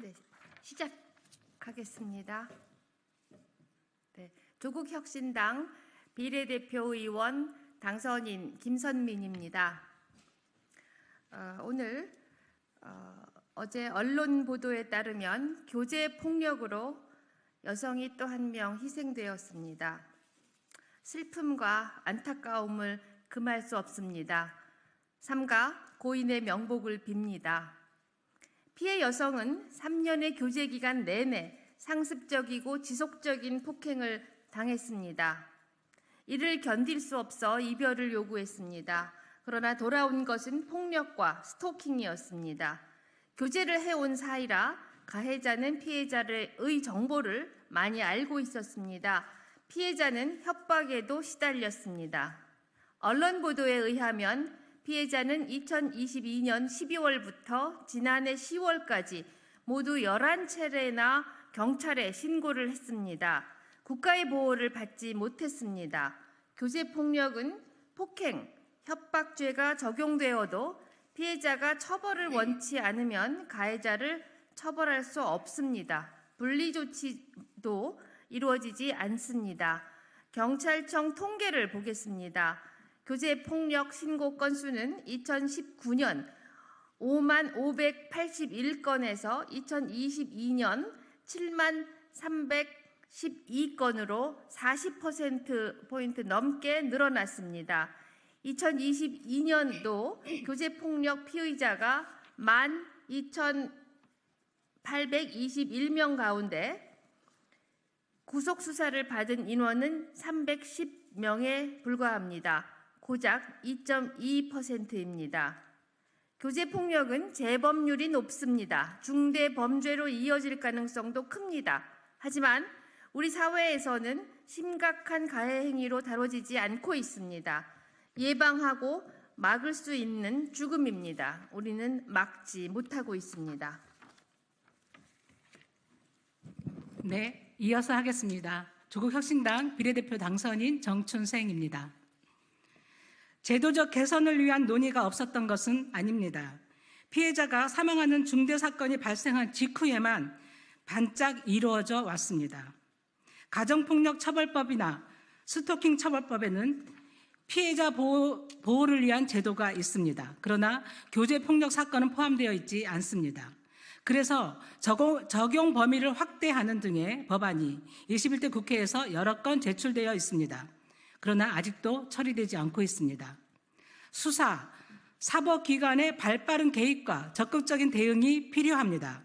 네, 시작하겠습니다. 네, 조국혁신당 비례대표 의원 당선인 김선민입니다. 오늘 어제 언론 보도에 따르면 교제 폭력으로 여성이 또 한 명 희생되었습니다. 슬픔과 안타까움을 금할 수 없습니다. 삼가 고인의 명복을 빕니다. 피해 여성은 3년의 교제 기간 내내 상습적이고 지속적인 폭행을 당했습니다. 이를 견딜 수 없어 이별을 요구했습니다. 그러나 돌아온 것은 폭력과 스토킹이었습니다. 교제를 해온 사이라 가해자는 피해자의 정보를 많이 알고 있었습니다. 피해자는 협박에도 시달렸습니다. 언론 보도에 의하면 피해자는 2022년 12월부터 지난해 10월까지 모두 11차례나 경찰에 신고를 했습니다. 국가의 보호를 받지 못했습니다. 교제폭력은 폭행, 협박죄가 적용되어도 피해자가 처벌을 원치 않으면 가해자를 처벌할 수 없습니다. 분리조치도 이루어지지 않습니다. 경찰청 통계를 보겠습니다. 교제폭력 신고 건수는 2019년 5만 581건에서 2022년 7만 312건으로 40%포인트 넘게 늘어났습니다. 2022년도 교제폭력 피의자가 12,821명 가운데 구속수사를 받은 인원은 310명에 불과합니다. 고작 2.2%입니다. 교제폭력은 재범률이 높습니다. 중대범죄로 이어질 가능성도 큽니다. 하지만 우리 사회에서는 심각한 가해 행위로 다뤄지지 않고 있습니다. 예방하고 막을 수 있는 죽음입니다. 우리는 막지 못하고 있습니다. 네, 이어서 하겠습니다. 조국혁신당 비례대표 당선인 정춘생입니다. 제도적 개선을 위한 논의가 없었던 것은 아닙니다. 피해자가 사망하는 중대 사건이 발생한 직후에만 반짝 이루어져 왔습니다. 가정폭력 처벌법이나 스토킹 처벌법에는 피해자 보호를 위한 제도가 있습니다. 그러나 교제폭력 사건은 포함되어 있지 않습니다. 그래서 적용 범위를 확대하는 등의 법안이 21대 국회에서 여러 건 제출되어 있습니다. 그러나 아직도 처리되지 않고 있습니다. 수사, 사법기관의 발빠른 개입과 적극적인 대응이 필요합니다.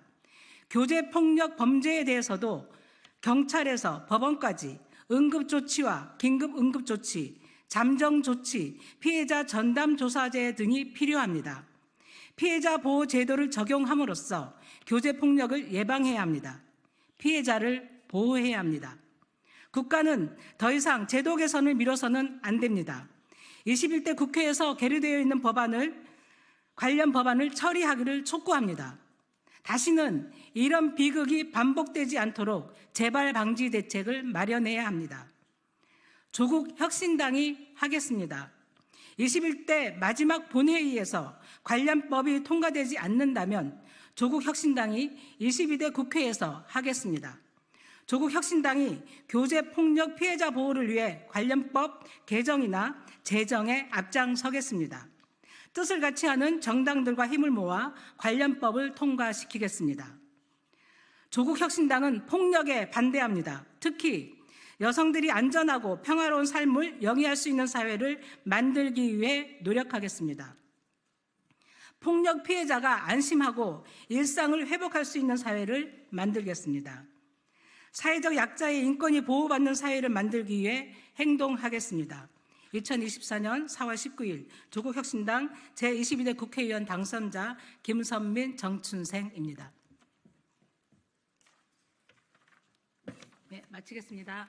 교제폭력 범죄에 대해서도 경찰에서 법원까지 응급조치와 긴급응급조치, 잠정조치, 피해자 전담조사제 등이 필요합니다. 피해자 보호 제도를 적용함으로써 교제폭력을 예방해야 합니다. 피해자를 보호해야 합니다. 국가는 더 이상 제도 개선을 미뤄서는 안 됩니다. 21대 국회에서 계류되어 있는 관련 법안을 처리하기를 촉구합니다. 다시는 이런 비극이 반복되지 않도록 재발 방지 대책을 마련해야 합니다. 조국혁신당이 하겠습니다. 21대 마지막 본회의에서 관련법이 통과되지 않는다면 조국혁신당이 22대 국회에서 하겠습니다. 조국혁신당이 교제폭력 피해자 보호를 위해 관련법 개정이나 제정에 앞장서겠습니다. 뜻을 같이 하는 정당들과 힘을 모아 관련법을 통과시키겠습니다. 조국혁신당은 폭력에 반대합니다. 특히 여성들이 안전하고 평화로운 삶을 영위할 수 있는 사회를 만들기 위해 노력하겠습니다. 폭력 피해자가 안심하고 일상을 회복할 수 있는 사회를 만들겠습니다. 사회적 약자의 인권이 보호받는 사회를 만들기 위해 행동하겠습니다. 2024년 4월 19일 조국혁신당 제22대 국회의원 당선자 김선민, 정춘생입니다. 네, 마치겠습니다.